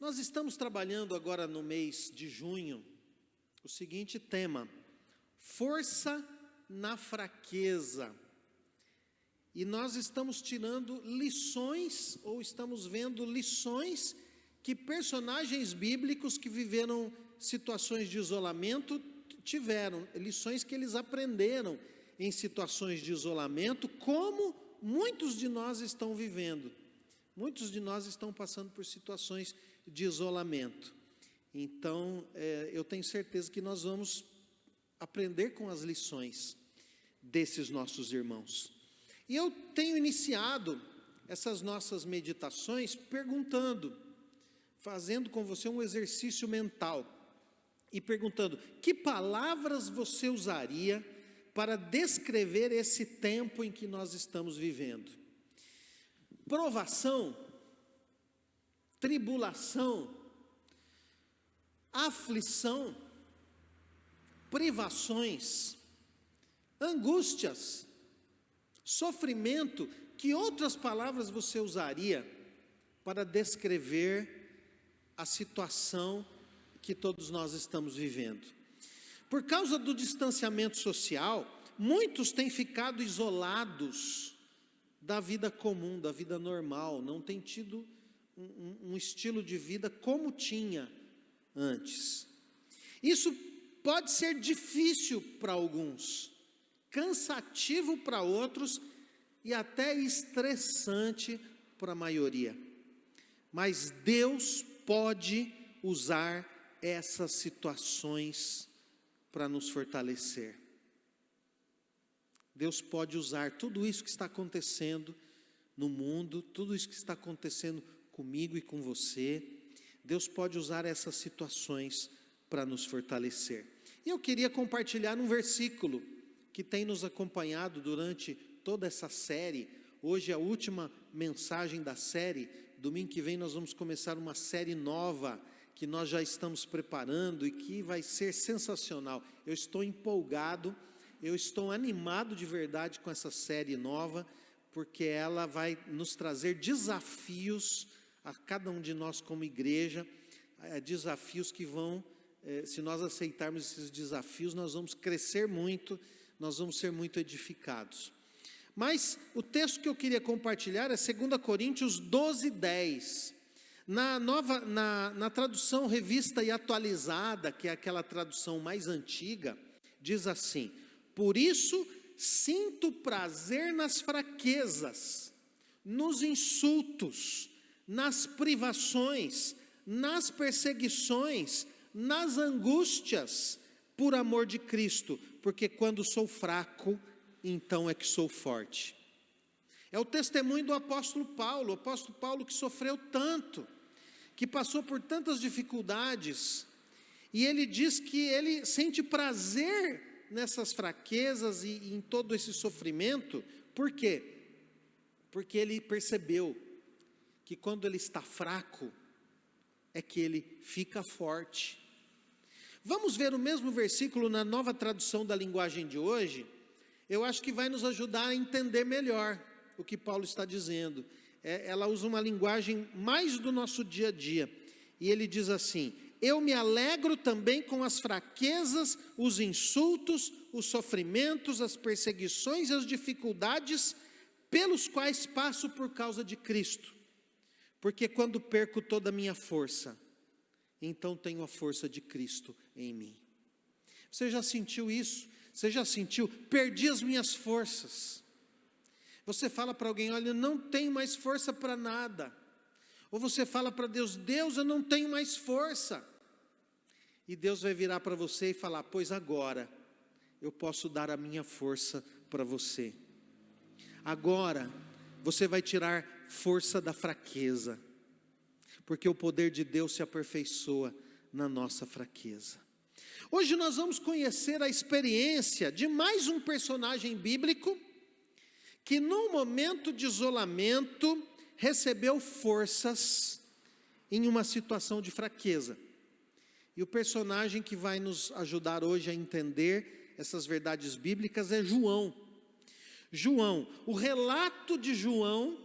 Nós estamos trabalhando agora no mês de junho o seguinte tema: força na fraqueza. E nós estamos tirando lições, ou estamos vendo lições que personagens bíblicos que viveram situações de isolamento tiveram, lições que eles aprenderam em situações de isolamento, como muitos de nós estão vivendo. Muitos de nós estão passando por situações de isolamento. Então, eu tenho certeza que nós vamos aprender com as lições desses nossos irmãos. E eu tenho iniciado essas nossas meditações perguntando, fazendo com você um exercício mental e perguntando: que palavras você usaria para descrever esse tempo em que nós estamos vivendo? Provação, tribulação, aflição, privações, angústias, sofrimento. Que outras palavras você usaria para descrever a situação que todos nós estamos vivendo? Por causa do distanciamento social, muitos têm ficado isolados da vida comum, da vida normal, não têm tido um estilo de vida como tinha antes. Isso pode ser difícil para alguns, cansativo para outros e até estressante para a maioria. Mas Deus pode usar essas situações para nos fortalecer. Deus pode usar tudo isso que está acontecendo no mundo, tudo isso que está acontecendo comigo e com você. Deus pode usar essas situações para nos fortalecer. E eu queria compartilhar um versículo que tem nos acompanhado durante toda essa série. Hoje é a última mensagem da série. Domingo que vem nós vamos começar uma série nova que nós já estamos preparando e que vai ser sensacional. Eu estou empolgado, eu estou animado de verdade com essa série nova, porque ela vai nos trazer desafios a cada um de nós como igreja, desafios que vão, se nós aceitarmos esses desafios, nós vamos crescer muito, nós vamos ser muito edificados. Mas o texto que eu queria compartilhar é 2 Coríntios 12:10. Na tradução revista e atualizada, que é aquela tradução mais antiga, diz assim: por isso sinto prazer nas fraquezas, nos insultos, nas privações, nas perseguições, nas angústias, por amor de Cristo, porque quando sou fraco, então é que sou forte. É o testemunho do apóstolo Paulo que sofreu tanto, que passou por tantas dificuldades, e ele diz que ele sente prazer nessas fraquezas e em todo esse sofrimento. Por quê? Porque ele percebeu que quando ele está fraco, é que ele fica forte. Vamos ver o mesmo versículo na Nova Tradução da Linguagem de hoje. Eu acho que vai nos ajudar a entender melhor o que Paulo está dizendo. Ela usa uma linguagem mais do nosso dia a dia. E ele diz assim: eu me alegro também com as fraquezas, os insultos, os sofrimentos, as perseguições e as dificuldades pelos quais passo por causa de Cristo. Porque quando perco toda a minha força, então tenho a força de Cristo em mim. Você já sentiu isso? Você já sentiu? Perdi as minhas forças. Você fala para alguém: olha, eu não tenho mais força para nada. Ou você fala para Deus: Deus, eu não tenho mais força. E Deus vai virar para você e falar: pois agora eu posso dar a minha força para você. Agora você vai tirar força da fraqueza, porque o poder de Deus se aperfeiçoa na nossa fraqueza. Hoje nós vamos conhecer a experiência de mais um personagem bíblico que num momento de isolamento recebeu forças em uma situação de fraqueza. E o personagem que vai nos ajudar hoje a entender essas verdades bíblicas é João. O relato de João,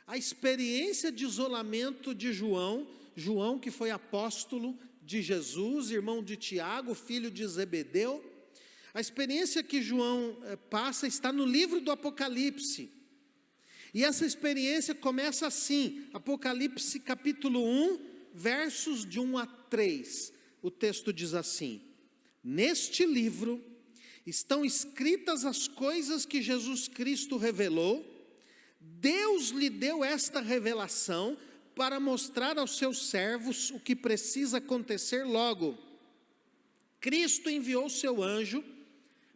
a experiência de isolamento de João João, que foi apóstolo de Jesus, irmão de Tiago, filho de Zebedeu. A experiência que João passa está no livro do Apocalipse. E essa experiência começa assim, Apocalipse capítulo 1, versos de 1 a 3. O texto diz assim: neste livro estão escritas as coisas que Jesus Cristo revelou. Deus lhe deu esta revelação para mostrar aos seus servos o que precisa acontecer logo. Cristo enviou seu anjo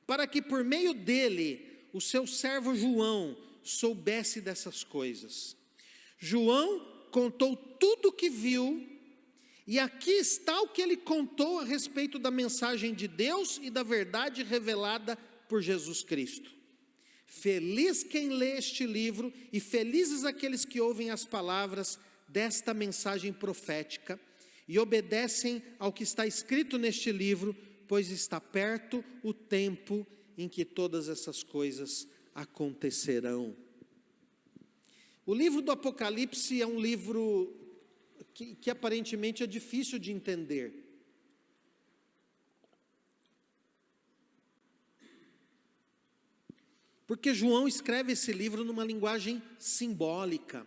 para que por meio dele o seu servo João soubesse dessas coisas. João contou tudo o que viu, e aqui está o que ele contou a respeito da mensagem de Deus e da verdade revelada por Jesus Cristo. Feliz quem lê este livro e felizes aqueles que ouvem as palavras desta mensagem profética e obedecem ao que está escrito neste livro, pois está perto o tempo em que todas essas coisas acontecerão. O livro do Apocalipse é um livro que aparentemente é difícil de entender. Porque João escreve esse livro numa linguagem simbólica.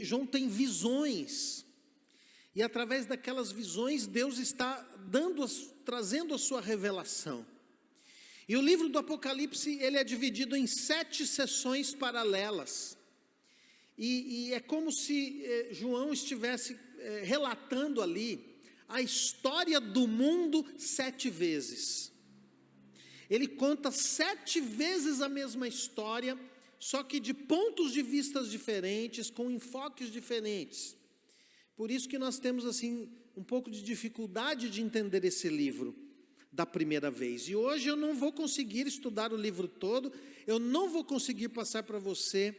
João tem visões, e através daquelas visões Deus está trazendo a sua revelação. E o livro do Apocalipse, ele é dividido em 7 sessões paralelas. E é como se João estivesse relatando ali a história do mundo 7 vezes. Ele conta 7 vezes a mesma história, só que de pontos de vista diferentes, com enfoques diferentes. Por isso que nós temos assim um pouco de dificuldade de entender esse livro da primeira vez. E hoje eu não vou conseguir estudar o livro todo, eu não vou conseguir passar para você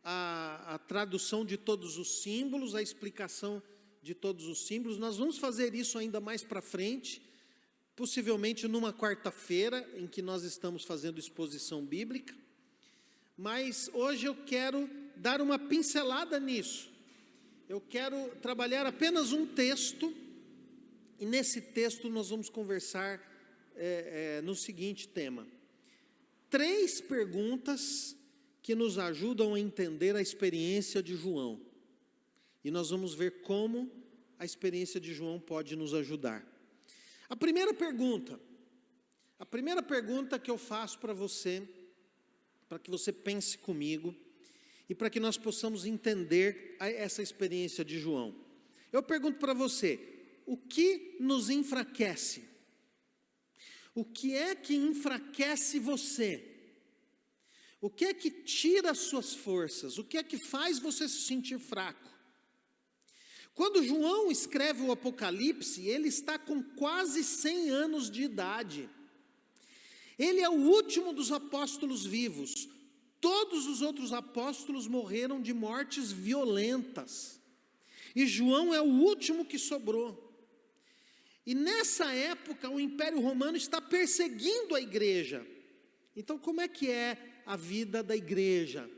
a tradução de todos os símbolos, a explicação de todos os símbolos. Nós vamos fazer isso ainda mais para frente, possivelmente numa quarta-feira, em que nós estamos fazendo exposição bíblica. Mas hoje eu quero dar uma pincelada nisso. Eu quero trabalhar apenas um texto, e nesse texto nós vamos conversar no seguinte tema: 3 perguntas que nos ajudam a entender a experiência de João. E nós vamos ver como a experiência de João pode nos ajudar. A primeira pergunta que eu faço para você, para que você pense comigo, e para que nós possamos entender essa experiência de João. Eu pergunto para você: o que nos enfraquece? O que é que enfraquece você? O que é que tira as suas forças? O que é que faz você se sentir fraco? Quando João escreve o Apocalipse, ele está com quase 100 anos de idade. Ele é o último dos apóstolos vivos. Todos os outros apóstolos morreram de mortes violentas. E João é o último que sobrou. E nessa época o Império Romano está perseguindo a igreja. Então como é que é a vida da igreja?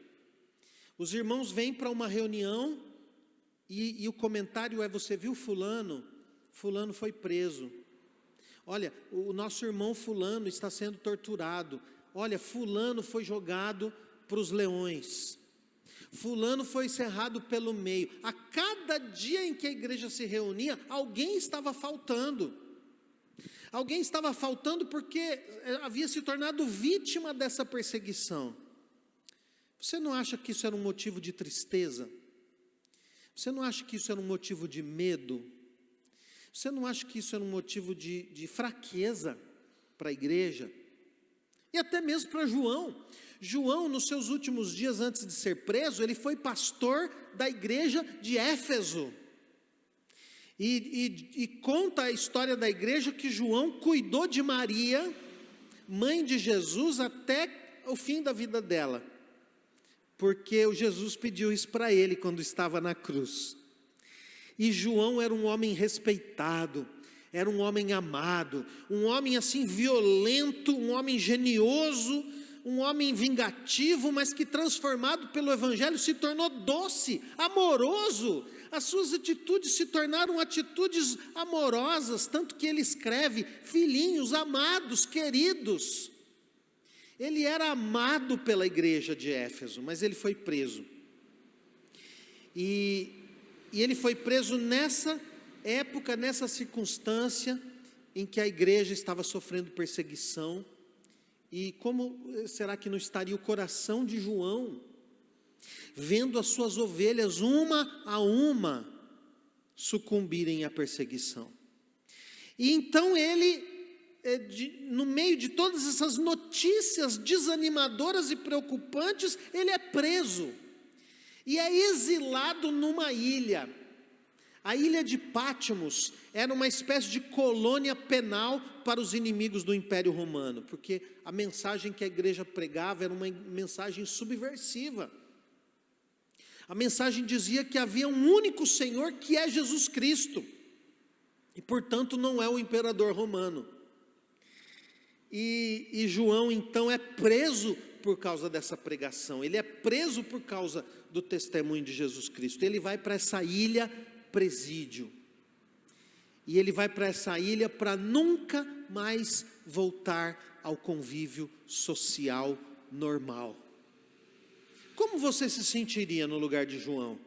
Os irmãos vêm para uma reunião e o comentário é: você viu fulano? Fulano foi preso. Olha, o nosso irmão fulano está sendo torturado. Olha, fulano foi jogado para os leões. Fulano foi cerrado pelo meio. A cada dia em que a igreja se reunia, alguém estava faltando. Alguém estava faltando porque havia se tornado vítima dessa perseguição. Você não acha que isso era um motivo de tristeza? Você não acha que isso era um motivo de medo? Você não acha que isso era um motivo de fraqueza para a igreja? E até mesmo para João. João, nos seus últimos dias antes de ser preso, ele foi pastor da igreja de Éfeso. E conta a história da igreja que João cuidou de Maria, mãe de Jesus, até o fim da vida dela. Porque o Jesus pediu isso para ele quando estava na cruz. E João era um homem respeitado, era um homem amado, um homem assim violento, um homem genioso, um homem vingativo, mas que transformado pelo Evangelho se tornou doce, amoroso. As suas atitudes se tornaram atitudes amorosas, tanto que ele escreve: filhinhos, amados, queridos. Ele era amado pela igreja de Éfeso, mas ele foi preso. E ele foi preso nessa época, nessa circunstância em que a igreja estava sofrendo perseguição. E como será que não estaria o coração de João, vendo as suas ovelhas, uma a uma, sucumbirem à perseguição? E então ele, no meio de todas essas notícias desanimadoras e preocupantes, ele é preso, e é exilado numa ilha. A ilha de Patmos era uma espécie de colônia penal para os inimigos do Império Romano, porque a mensagem que a igreja pregava era uma mensagem subversiva. A mensagem dizia que havia um único Senhor, que é Jesus Cristo, e portanto não é o imperador romano. E João então é preso por causa dessa pregação, ele é preso por causa do testemunho de Jesus Cristo. Ele vai para essa ilha presídio, e ele vai para essa ilha para nunca mais voltar ao convívio social normal. Como você se sentiria no lugar de João?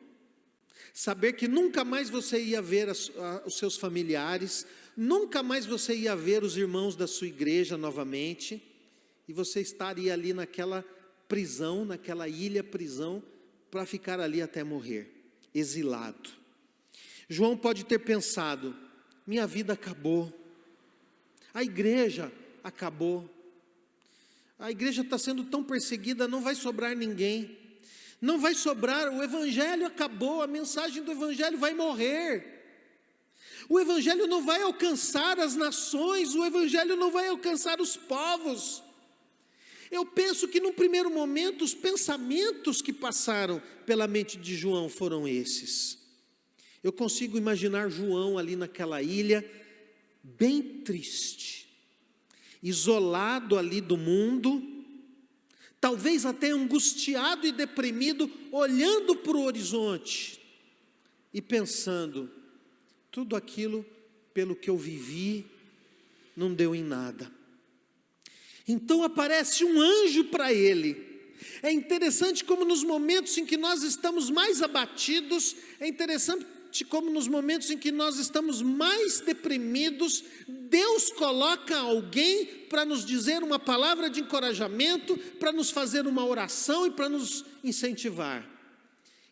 Saber que nunca mais você ia ver os seus familiares, nunca mais você ia ver os irmãos da sua igreja novamente, e você estaria ali naquela prisão, naquela ilha prisão, para ficar ali até morrer, exilado. João pode ter pensado: minha vida acabou, a igreja acabou, a igreja está sendo tão perseguida, não vai sobrar ninguém, não vai sobrar, o evangelho acabou, a mensagem do evangelho vai morrer, o evangelho não vai alcançar as nações, o evangelho não vai alcançar os povos. Eu penso que num primeiro momento os pensamentos que passaram pela mente de João foram esses. Eu consigo imaginar João ali naquela ilha, bem triste, isolado ali do mundo, talvez até angustiado e deprimido, olhando para o horizonte e pensando: tudo aquilo pelo que eu vivi não deu em nada. Então aparece um anjo para ele. É interessante como nos momentos em que nós estamos mais abatidos, é interessante como nos momentos em que nós estamos mais deprimidos, Deus coloca alguém para nos dizer uma palavra de encorajamento, para nos fazer uma oração e para nos incentivar.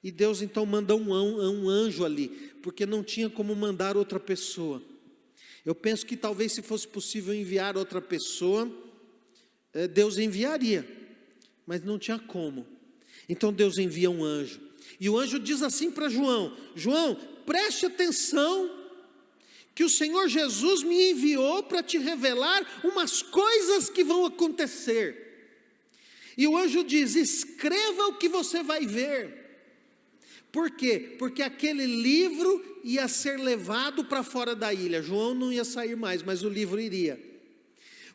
E Deus então manda um anjo ali, porque não tinha como mandar outra pessoa. Eu penso que talvez, se fosse possível enviar outra pessoa, Deus enviaria, mas não tinha como. Então Deus envia um anjo, e o anjo diz assim para João: João, preste atenção, que o Senhor Jesus me enviou para te revelar umas coisas que vão acontecer. E o anjo diz: escreva o que você vai ver. Por quê? Porque aquele livro ia ser levado para fora da ilha. João não ia sair mais, mas o livro iria.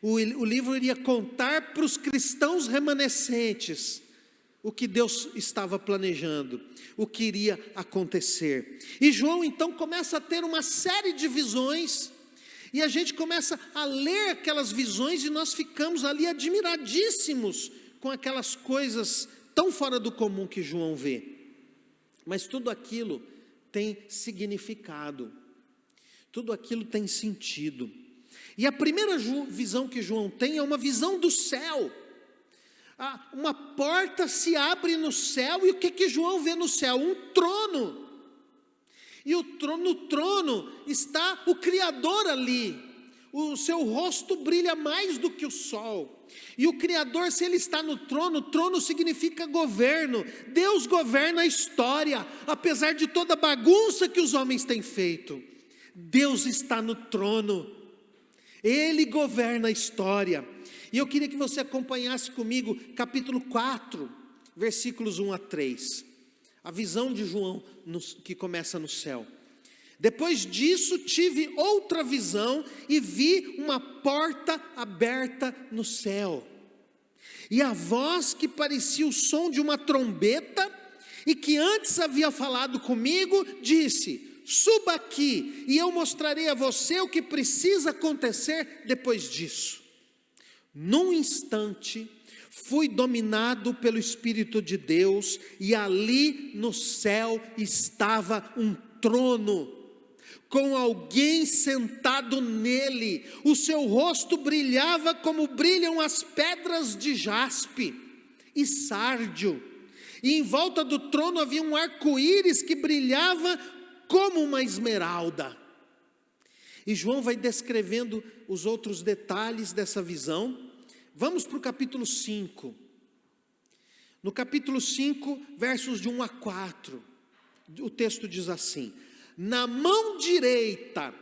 O livro iria contar para os cristãos remanescentes o que Deus estava planejando, o que iria acontecer. E João então começa a ter uma série de visões, e a gente começa a ler aquelas visões, e nós ficamos ali admiradíssimos com aquelas coisas tão fora do comum que João vê. Mas tudo aquilo tem significado, tudo aquilo tem sentido. E a primeira visão que João tem é uma visão do céu. Uma porta se abre no céu, e o que João vê no céu? Um trono. E no trono está o Criador ali. O seu rosto brilha mais do que o sol. E o Criador, se ele está no trono, trono significa governo. Deus governa a história, apesar de toda a bagunça que os homens têm feito. Deus está no trono. Ele governa a história. E eu queria que você acompanhasse comigo capítulo 4, versículos 1 a 3. A visão de João que começa no céu. Depois disso tive outra visão e vi uma porta aberta no céu. E a voz que parecia o som de uma trombeta, e que antes havia falado comigo, disse: suba aqui, e eu mostrarei a você o que precisa acontecer depois disso. Num instante, fui dominado pelo Espírito de Deus, e ali no céu estava um trono, com alguém sentado nele. O seu rosto brilhava como brilham as pedras de jaspe e sárdio, e em volta do trono havia um arco-íris que brilhava como uma esmeralda. E João vai descrevendo os outros detalhes dessa visão. Vamos para o capítulo 5. No capítulo 5, versos de 1 a 4, o texto diz assim: na mão direita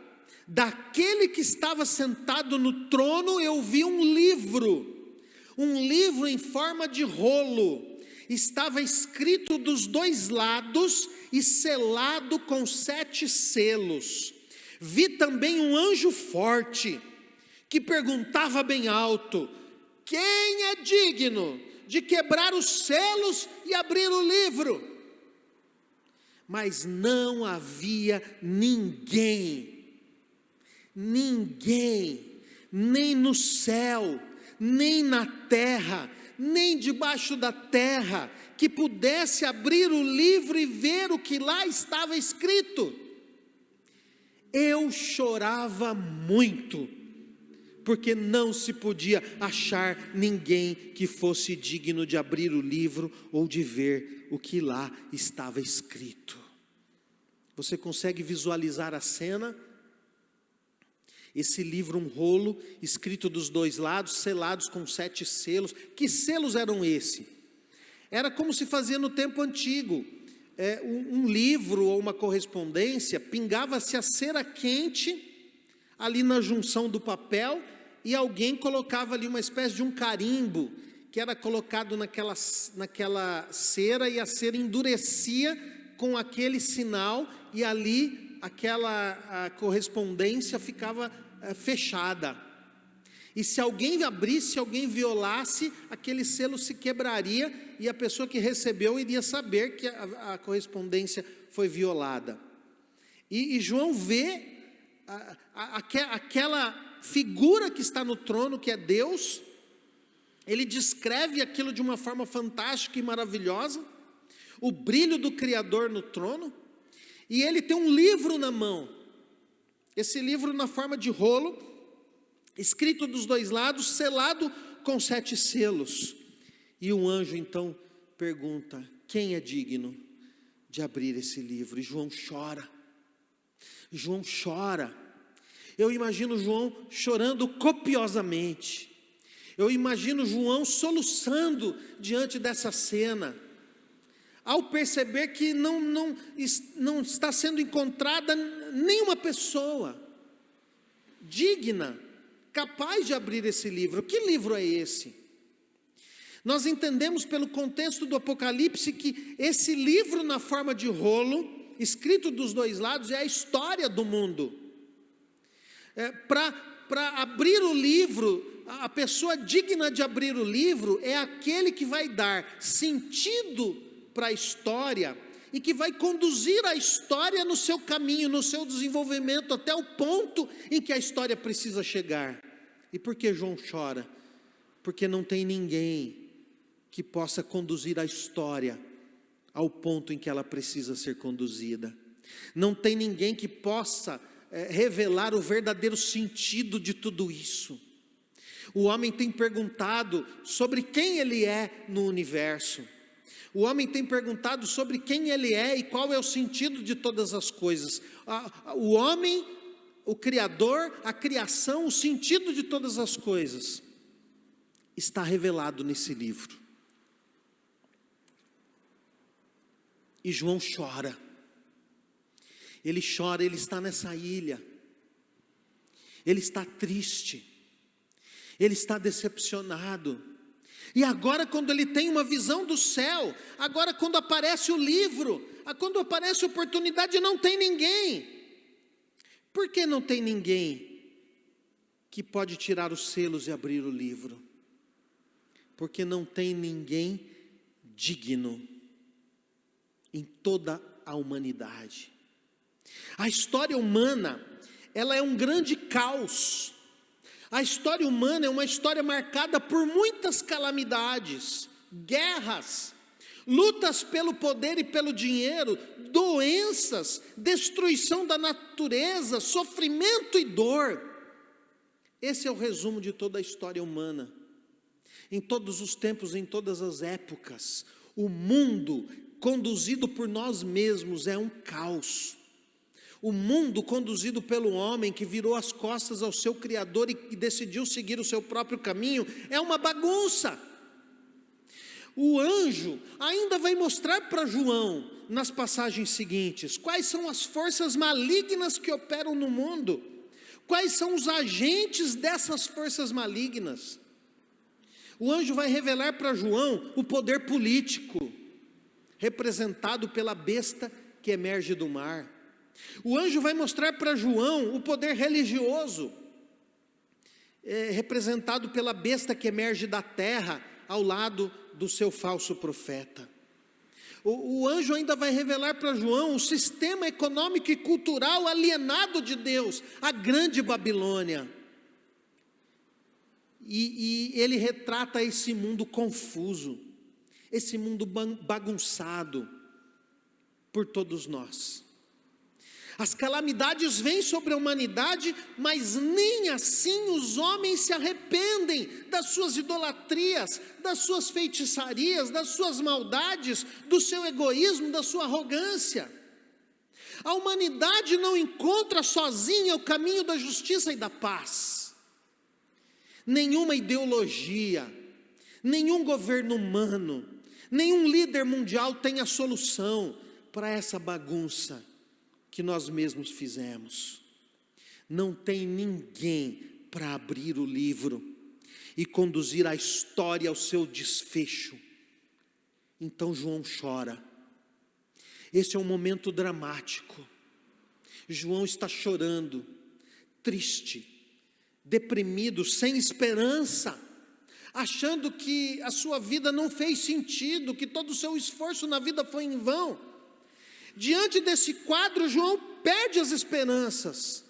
daquele que estava sentado no trono, eu vi um livro em forma de rolo. Estava escrito dos dois lados e selado com 7 selos. Vi também um anjo forte, que perguntava bem alto: quem é digno de quebrar os selos e abrir o livro? Mas não havia ninguém, nem no céu, nem na terra, nem debaixo da terra, que pudesse abrir o livro e ver o que lá estava escrito. Eu chorava muito, porque não se podia achar ninguém que fosse digno de abrir o livro ou de ver o que lá estava escrito. Você consegue visualizar a cena? Esse livro, um rolo, escrito dos dois lados, selados com 7 selos. Que selos eram esses? Era como se fazia no tempo antigo. Um livro ou uma correspondência, pingava-se a cera quente ali na junção do papel, e alguém colocava ali uma espécie de um carimbo, que era colocado naquela cera, e a cera endurecia com aquele sinal, e ali a correspondência ficava fechada. E se alguém abrisse, se alguém violasse, aquele selo se quebraria, e a pessoa que recebeu iria saber que a correspondência foi violada. E João vê aquela figura que está no trono, que é Deus. Ele descreve aquilo de uma forma fantástica e maravilhosa, o brilho do Criador no trono, e ele tem um livro na mão, esse livro na forma de rolo, escrito dos dois lados, selado com 7 selos, e um anjo então pergunta: quem é digno de abrir esse livro? E João chora, eu imagino João chorando copiosamente, eu imagino João soluçando diante dessa cena, ao perceber que não está sendo encontrada nenhuma pessoa digna, capaz de abrir esse livro. Que livro é esse? Nós entendemos pelo contexto do Apocalipse que esse livro na forma de rolo, escrito dos dois lados, é a história do mundo. Para abrir o livro, a pessoa digna de abrir o livro é aquele que vai dar sentido para a história, e que vai conduzir a história no seu caminho, no seu desenvolvimento, até o ponto em que a história precisa chegar. E por que João chora? Porque não tem ninguém que possa conduzir a história ao ponto em que ela precisa ser conduzida. Não tem ninguém que possa revelar o verdadeiro sentido de tudo isso. O homem tem perguntado sobre quem ele é no universo. O homem tem perguntado sobre quem ele é e qual é o sentido de todas as coisas. O homem, o Criador, a criação, o sentido de todas as coisas está revelado nesse livro. E João chora. Ele chora, ele está nessa ilha. Ele está triste. Ele está decepcionado. E agora, quando ele tem uma visão do céu, agora quando aparece o livro, quando aparece a oportunidade, não tem ninguém. Por que não tem ninguém que pode tirar os selos e abrir o livro? porque não tem ninguém digno em toda a humanidade. A história humana, ela é um grande caos. A história humana é uma história marcada por muitas calamidades, guerras, lutas pelo poder e pelo dinheiro, doenças, destruição da natureza, sofrimento e dor. Esse é o resumo de toda a história humana. Em todos os tempos, em todas as épocas, o mundo conduzido por nós mesmos é um caos. O mundo conduzido pelo homem que virou as costas ao seu Criador e decidiu seguir o seu próprio caminho é uma bagunça. O anjo ainda vai mostrar para João, nas passagens seguintes, quais são as forças malignas que operam no mundo, quais são os agentes dessas forças malignas. O anjo vai revelar para João o poder político, representado pela besta que emerge do mar. O anjo vai mostrar para João o poder religioso, representado pela besta que emerge da terra, ao lado do seu falso profeta. O anjo ainda vai revelar para João o sistema econômico e cultural alienado de Deus, a grande Babilônia. E ele retrata esse mundo confuso, esse mundo bagunçado por todos nós. As calamidades vêm sobre a humanidade, mas nem assim os homens se arrependem das suas idolatrias, das suas feitiçarias, das suas maldades, do seu egoísmo, da sua arrogância. A humanidade não encontra sozinha o caminho da justiça e da paz. Nenhuma ideologia, nenhum governo humano, nenhum líder mundial tem a solução para essa bagunça que nós mesmos fizemos. Não tem ninguém para abrir o livro e conduzir a história ao seu desfecho. Então João chora. Esse é um momento dramático. João está chorando, triste, deprimido, sem esperança, achando que a sua vida não fez sentido, que todo o seu esforço na vida foi em vão. Diante desse quadro, João perde as esperanças.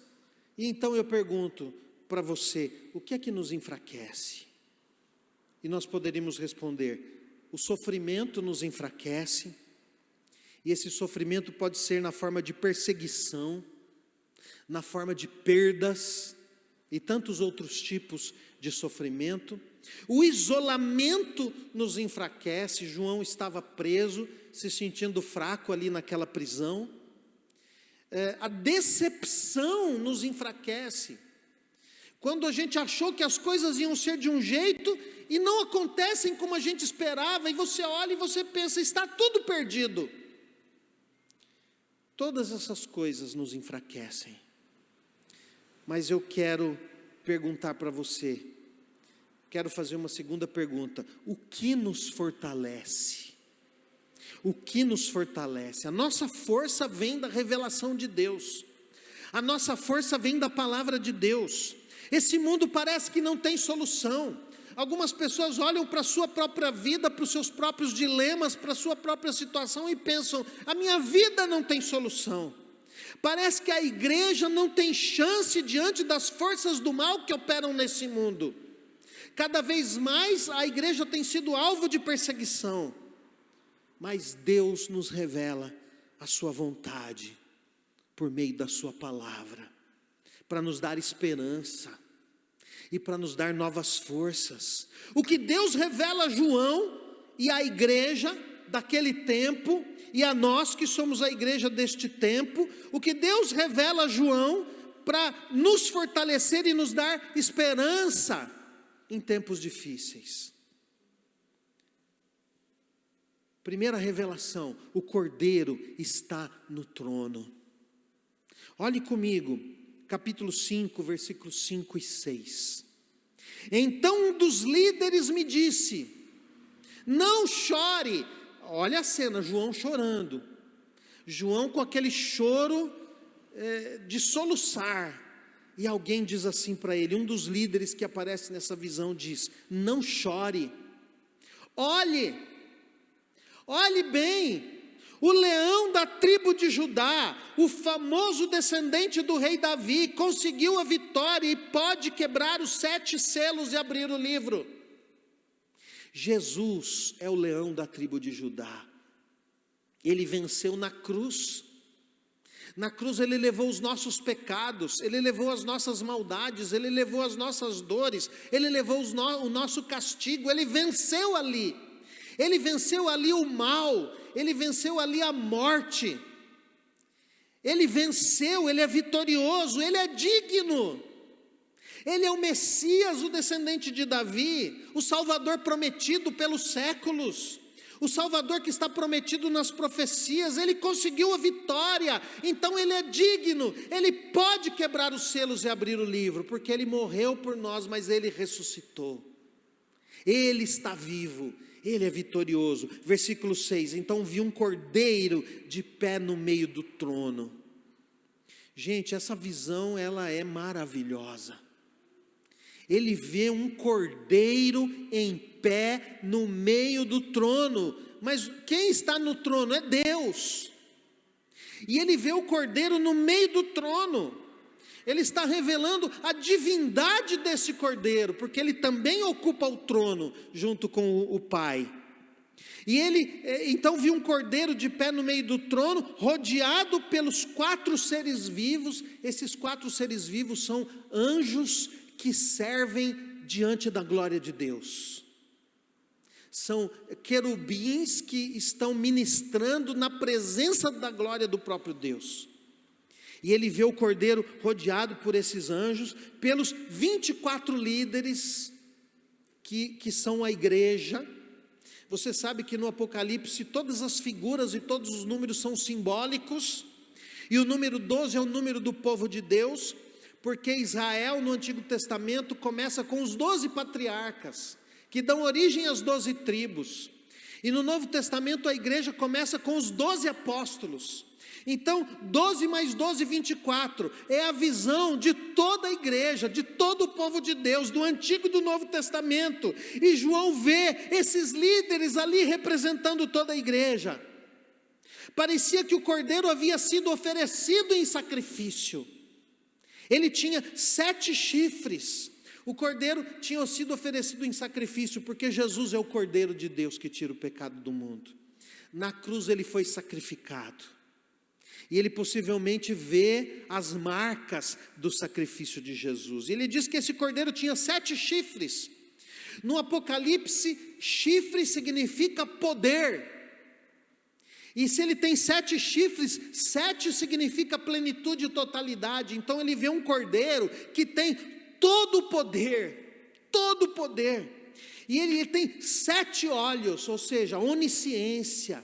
E então eu pergunto para você, o que é que nos enfraquece? E nós poderíamos responder, o sofrimento nos enfraquece, e esse sofrimento pode ser na forma de perseguição, na forma de perdas, e tantos outros tipos de sofrimento. O isolamento nos enfraquece. João estava preso, se sentindo fraco ali naquela prisão. A decepção nos enfraquece. Quando a gente achou que as coisas iam ser de um jeito e não acontecem como a gente esperava, e você olha e você pensa, está tudo perdido. Todas essas coisas nos enfraquecem. Mas eu quero perguntar para você, quero fazer uma segunda pergunta: o que nos fortalece? O que nos fortalece? A nossa força vem da revelação de Deus, a nossa força vem da palavra de Deus. Esse mundo parece que não tem solução. Algumas pessoas olham para a sua própria vida, para os seus próprios dilemas, para a sua própria situação e pensam, a minha vida não tem solução. Parece que a igreja não tem chance diante das forças do mal que operam nesse mundo. Cada vez mais a igreja tem sido alvo de perseguição. Mas Deus nos revela a sua vontade por meio da sua palavra, para nos dar esperança e para nos dar novas forças. O que Deus revela a João e à igreja daquele tempo, e a nós que somos a igreja deste tempo, o que Deus revela a João para nos fortalecer e nos dar esperança em tempos difíceis. Primeira revelação: o Cordeiro está no trono. Olhe comigo, capítulo 5, versículos 5 e 6. Então um dos líderes me disse, não chore. Olha a cena, João chorando, João com aquele choro de soluçar, e alguém diz assim para ele, um dos líderes que aparece nessa visão diz, não chore, Olhe bem, o leão da tribo de Judá, o famoso descendente do rei Davi, conseguiu a vitória e pode quebrar os 7 selos e abrir o livro. Jesus é o leão da tribo de Judá. Ele venceu na cruz. Na cruz ele levou os nossos pecados, ele levou as nossas maldades, ele levou as nossas dores, ele levou o nosso castigo, ele venceu ali. Ele venceu ali o mal, ele venceu ali a morte. Ele venceu, ele é vitorioso, ele é digno. Ele é o Messias, o descendente de Davi, o Salvador prometido pelos séculos. O Salvador que está prometido nas profecias, ele conseguiu a vitória, então ele é digno, ele pode quebrar os selos e abrir o livro, porque ele morreu por nós, mas ele ressuscitou, ele está vivo, ele é vitorioso. Versículo 6, então vi um cordeiro de pé no meio do trono. Gente, essa visão ela é maravilhosa. Ele vê um cordeiro em pé no meio do trono, mas quem está no trono é Deus, e ele vê o cordeiro no meio do trono. Ele está revelando a divindade desse cordeiro, porque ele também ocupa o trono junto com o Pai. E ele, então viu um cordeiro de pé no meio do trono, rodeado pelos 4 seres vivos. Esses 4 seres vivos são anjos que servem diante da glória de Deus. São querubins que estão ministrando na presença da glória do próprio Deus. E ele vê o cordeiro rodeado por esses anjos, pelos 24 líderes que são a igreja. Você sabe que no Apocalipse todas as figuras e todos os números são simbólicos, e o número 12 é o número do povo de Deus, porque Israel no Antigo Testamento começa com os 12 patriarcas, que dão origem às 12 tribos, e no Novo Testamento a igreja começa com os 12 apóstolos. Então 12 mais 12, 24, é a visão de toda a igreja, de todo o povo de Deus, do Antigo e do Novo Testamento, e João vê esses líderes ali representando toda a igreja. Parecia que o cordeiro havia sido oferecido em sacrifício. Ele tinha 7 chifres. O cordeiro tinha sido oferecido em sacrifício, porque Jesus é o cordeiro de Deus que tira o pecado do mundo. Na cruz ele foi sacrificado, e ele possivelmente vê as marcas do sacrifício de Jesus. Ele diz que esse cordeiro tinha 7 chifres. No Apocalipse, chifre significa poder. E se ele tem 7 chifres, 7 significa plenitude e totalidade. Então ele vê um cordeiro que tem todo o poder, todo o poder. E ele tem 7 olhos, ou seja, onisciência.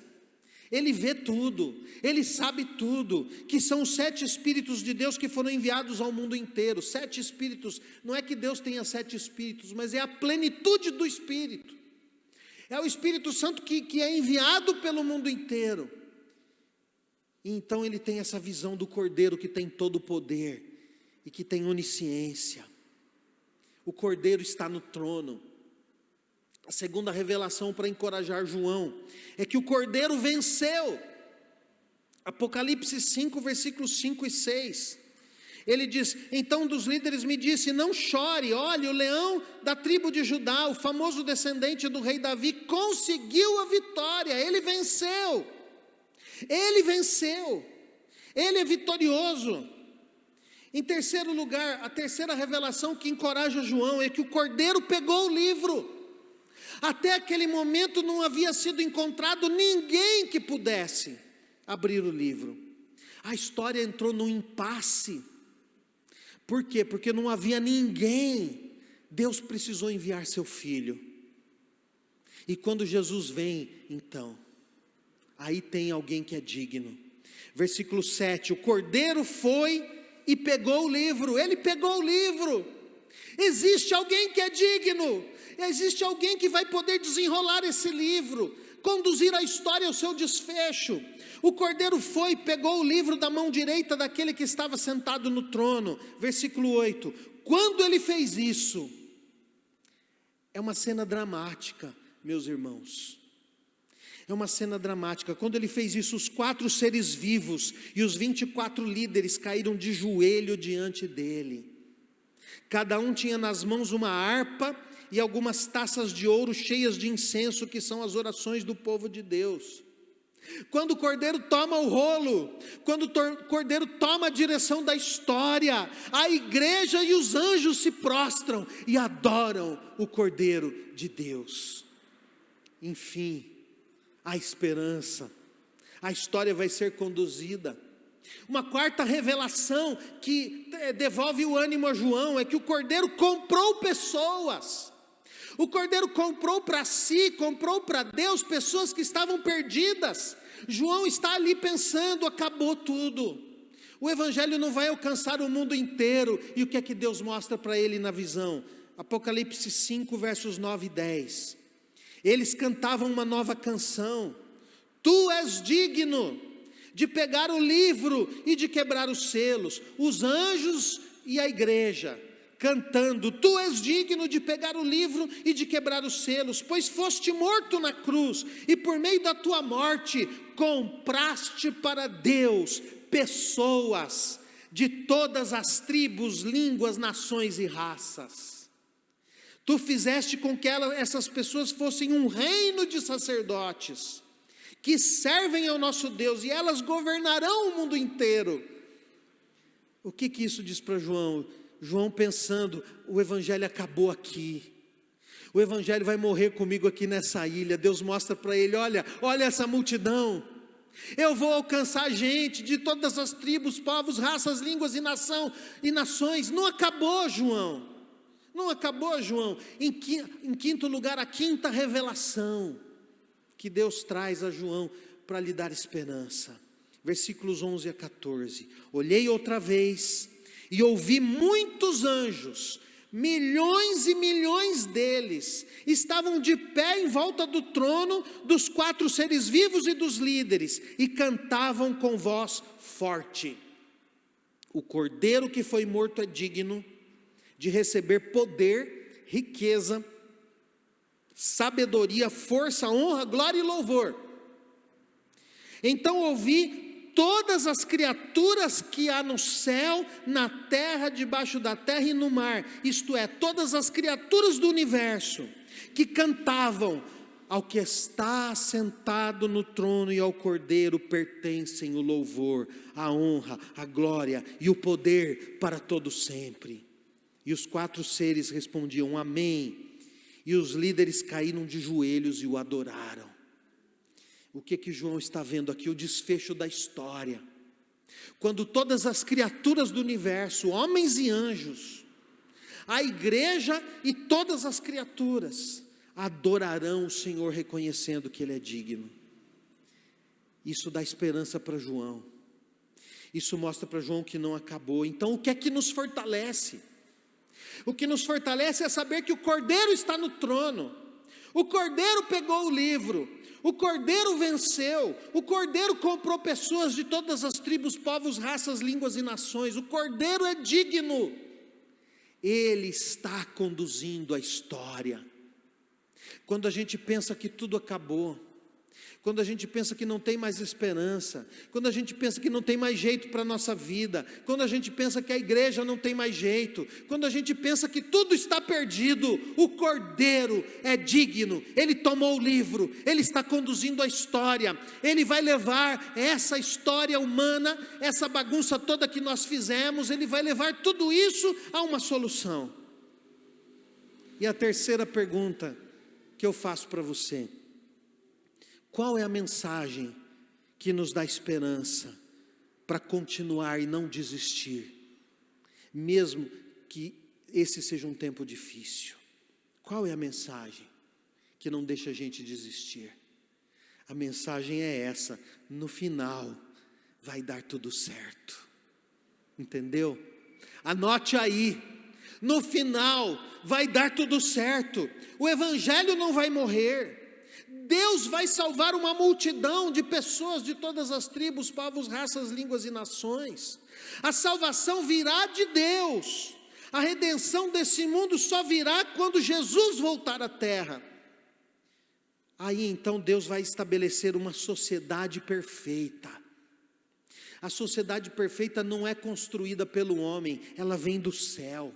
Ele vê tudo, ele sabe tudo, que são os 7 Espíritos de Deus que foram enviados ao mundo inteiro. 7 Espíritos, não é que Deus tenha 7 Espíritos, mas é a plenitude do Espírito. É o Espírito Santo que é enviado pelo mundo inteiro. E então ele tem essa visão do cordeiro que tem todo o poder e que tem onisciência. O cordeiro está no trono. A segunda revelação para encorajar João é que o cordeiro venceu. Apocalipse 5, versículos 5 e 6. Ele diz: então um dos líderes me disse: não chore, olhe, o leão da tribo de Judá, o famoso descendente do rei Davi, conseguiu a vitória, ele venceu, ele é vitorioso. Em terceiro lugar, a terceira revelação que encoraja João é que o cordeiro pegou o livro. Até aquele momento não havia sido encontrado ninguém que pudesse abrir o livro. A história entrou num impasse. Por quê? Porque não havia ninguém. Deus precisou enviar seu filho. E quando Jesus vem, então, aí tem alguém que é digno. Versículo 7, o cordeiro foi e pegou o livro. Ele pegou o livro. Existe alguém que é digno. Existe alguém que vai poder desenrolar esse livro, conduzir a história ao seu desfecho. O cordeiro foi e pegou o livro da mão direita daquele que estava sentado no trono. Versículo 8, quando ele fez isso, é uma cena dramática, meus irmãos. É uma cena dramática. Quando ele fez isso, os 4 seres vivos e os 24 líderes caíram de joelho diante dele. Cada um tinha nas mãos uma harpa e algumas taças de ouro cheias de incenso, que são as orações do povo de Deus. Quando o Cordeiro toma o rolo, quando o Cordeiro toma a direção da história, a igreja e os anjos se prostram e adoram o Cordeiro de Deus. Enfim, a esperança, a história vai ser conduzida. Uma quarta revelação que devolve o ânimo a João é que o Cordeiro comprou pessoas. O Cordeiro comprou para si, comprou para Deus pessoas que estavam perdidas. João está ali pensando: acabou tudo. O evangelho não vai alcançar o mundo inteiro. E o que é que Deus mostra para ele na visão? Apocalipse 5, versos 9 e 10. Eles cantavam uma nova canção: Tu és digno de pegar o livro e de quebrar os selos. Os anjos e a igreja cantando: Tu és digno de pegar o livro e de quebrar os selos, pois foste morto na cruz, e por meio da tua morte compraste para Deus pessoas de todas as tribos, línguas, nações e raças. Tu fizeste com que essas pessoas fossem um reino de sacerdotes, que servem ao nosso Deus, e elas governarão o mundo inteiro. O que isso diz para João? João pensando: o evangelho acabou aqui, o evangelho vai morrer comigo aqui nessa ilha. Deus mostra para ele: olha essa multidão, eu vou alcançar gente de todas as tribos, povos, raças, línguas e nações. Não acabou, João, não acabou, João. Em quinto lugar, a quinta revelação que Deus traz a João para lhe dar esperança, versículos 11 a 14. Olhei outra vez e ouvi muitos anjos, milhões e milhões deles, estavam de pé em volta do trono, dos 4 seres vivos e dos líderes, e cantavam com voz forte: O Cordeiro que foi morto é digno de receber poder, riqueza, sabedoria, força, honra, glória e louvor. Então ouvi todas as criaturas que há no céu, na terra, debaixo da terra e no mar, isto é, todas as criaturas do universo, que cantavam: Ao que está sentado no trono e ao Cordeiro pertencem o louvor, a honra, a glória e o poder para todo sempre. E os 4 seres respondiam: Amém. E os líderes caíram de joelhos e o adoraram. O que João está vendo aqui? O desfecho da história. Quando todas as criaturas do universo, homens e anjos, a igreja e todas as criaturas, adorarão o Senhor, reconhecendo que Ele é digno. Isso dá esperança para João. Isso mostra para João que não acabou. Então, o que é que nos fortalece? O que nos fortalece é saber que o Cordeiro está no trono. O Cordeiro pegou o livro. O Cordeiro venceu. O Cordeiro comprou pessoas de todas as tribos, povos, raças, línguas e nações. O Cordeiro é digno. Ele está conduzindo a história. Quando a gente pensa que tudo acabou, quando a gente pensa que não tem mais esperança, quando a gente pensa que não tem mais jeito para a nossa vida, quando a gente pensa que a igreja não tem mais jeito, quando a gente pensa que tudo está perdido, o Cordeiro é digno. Ele tomou o livro, Ele está conduzindo a história, Ele vai levar essa história humana, essa bagunça toda que nós fizemos, Ele vai levar tudo isso a uma solução. E a terceira pergunta que eu faço para você: qual é a mensagem que nos dá esperança para continuar e não desistir, mesmo que esse seja um tempo difícil? Qual é a mensagem que não deixa a gente desistir? A mensagem é essa: no final vai dar tudo certo. Entendeu? Anote aí: no final vai dar tudo certo. O evangelho não vai morrer. Deus vai salvar uma multidão de pessoas de todas as tribos, povos, raças, línguas e nações. A salvação virá de Deus. A redenção desse mundo só virá quando Jesus voltar à terra. Aí então Deus vai estabelecer uma sociedade perfeita. A sociedade perfeita não é construída pelo homem, ela vem do céu.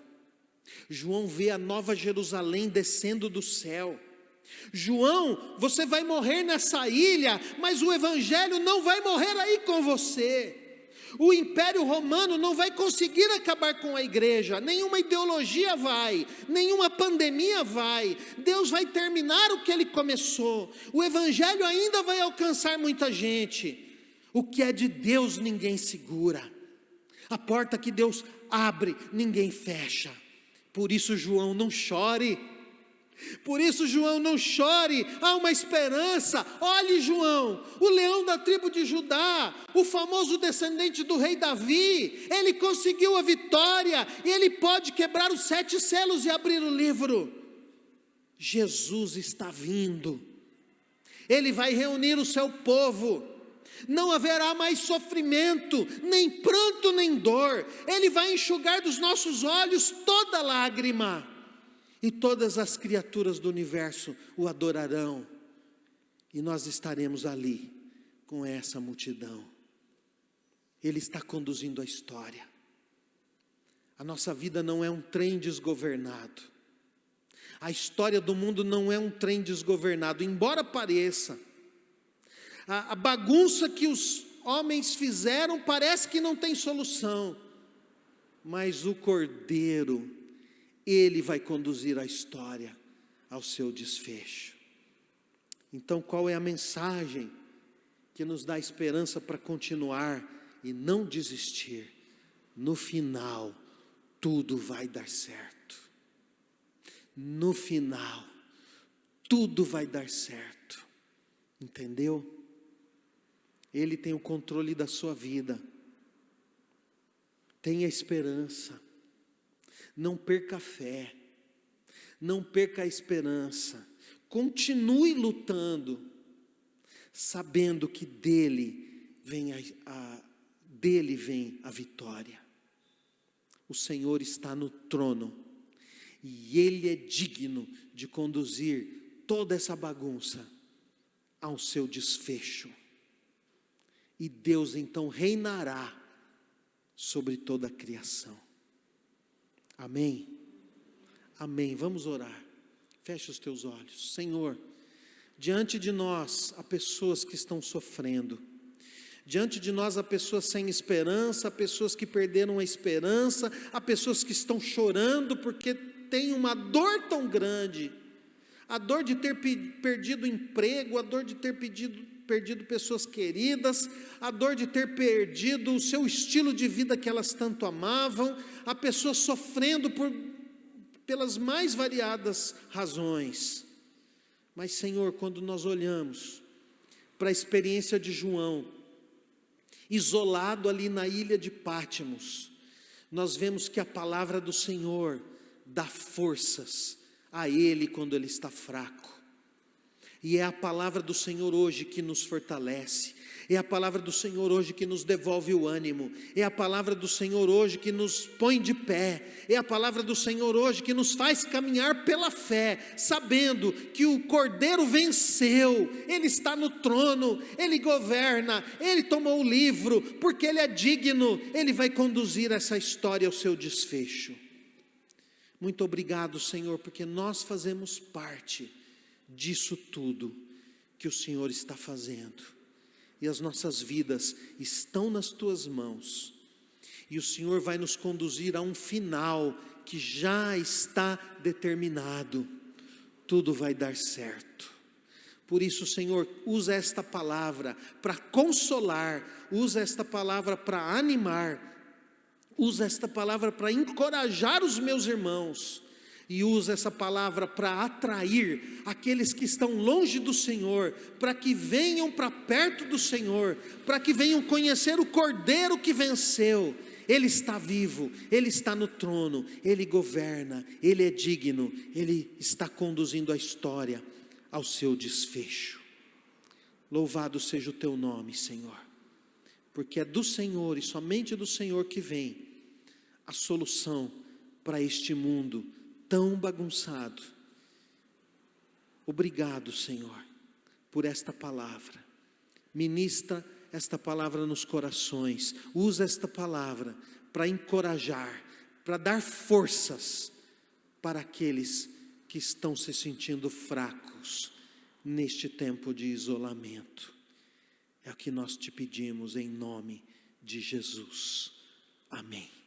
João vê a nova Jerusalém descendo do céu. João, você vai morrer nessa ilha, mas o evangelho não vai morrer aí com você. O Império Romano não vai conseguir acabar com a igreja, nenhuma ideologia vai, nenhuma pandemia vai. Deus vai terminar o que Ele começou. O evangelho ainda vai alcançar muita gente. O que é de Deus ninguém segura. A porta que Deus abre, ninguém fecha. Por isso, João, não chore. Por isso, João, não chore, há uma esperança. Olhe, João, o leão da tribo de Judá, o famoso descendente do rei Davi, ele conseguiu a vitória, e ele pode quebrar os 7 selos e abrir o livro. Jesus está vindo, ele vai reunir o seu povo, não haverá mais sofrimento, nem pranto, nem dor, ele vai enxugar dos nossos olhos toda lágrima. E todas as criaturas do universo o adorarão. E nós estaremos ali com essa multidão. Ele está conduzindo a história. A nossa vida não é um trem desgovernado. A história do mundo não é um trem desgovernado, embora pareça. A bagunça que os homens fizeram parece que não tem solução. Mas o Cordeiro, Ele vai conduzir a história ao seu desfecho. Então, qual é a mensagem que nos dá esperança para continuar e não desistir? No final, tudo vai dar certo. No final, tudo vai dar certo. Entendeu? Ele tem o controle da sua vida. Tenha esperança. Não perca a fé, não perca a esperança, continue lutando, sabendo que dele vem a vitória. O Senhor está no trono, e Ele é digno de conduzir toda essa bagunça ao seu desfecho, e Deus então reinará sobre toda a criação. Amém? Amém. Vamos orar. Feche os teus olhos. Senhor, diante de nós há pessoas que estão sofrendo. Diante de nós há pessoas sem esperança, há pessoas que perderam a esperança, há pessoas que estão chorando porque têm uma dor tão grande. A dor de ter perdido o emprego, a dor de ter perdido pessoas queridas, a dor de ter perdido o seu estilo de vida que elas tanto amavam, há pessoas sofrendo pelas mais variadas razões. Mas, Senhor, quando nós olhamos para a experiência de João, isolado ali na ilha de Pátimos, nós vemos que a palavra do Senhor dá forças a ele quando ele está fraco. E é a palavra do Senhor hoje que nos fortalece, é a palavra do Senhor hoje que nos devolve o ânimo, é a palavra do Senhor hoje que nos põe de pé, é a palavra do Senhor hoje que nos faz caminhar pela fé, sabendo que o Cordeiro venceu, Ele está no trono, Ele governa, Ele tomou o livro, porque Ele é digno, Ele vai conduzir essa história ao seu desfecho. Muito obrigado, Senhor, porque nós fazemos parte disso tudo que o Senhor está fazendo, e as nossas vidas estão nas tuas mãos, e o Senhor vai nos conduzir a um final que já está determinado. Tudo vai dar certo. Por isso, Senhor, usa esta palavra para consolar, usa esta palavra para animar, usa esta palavra para encorajar os meus irmãos, e usa essa palavra para atrair aqueles que estão longe do Senhor, para que venham para perto do Senhor, para que venham conhecer o Cordeiro que venceu. Ele está vivo, Ele está no trono, Ele governa, Ele é digno, Ele está conduzindo a história ao seu desfecho. Louvado seja o teu nome, Senhor, porque é do Senhor e somente do Senhor que vem a solução para este mundo tão bagunçado. Obrigado, Senhor, por esta palavra. Ministra esta palavra nos corações. Usa esta palavra para encorajar, para dar forças para aqueles que estão se sentindo fracos neste tempo de isolamento. É o que nós te pedimos em nome de Jesus. Amém.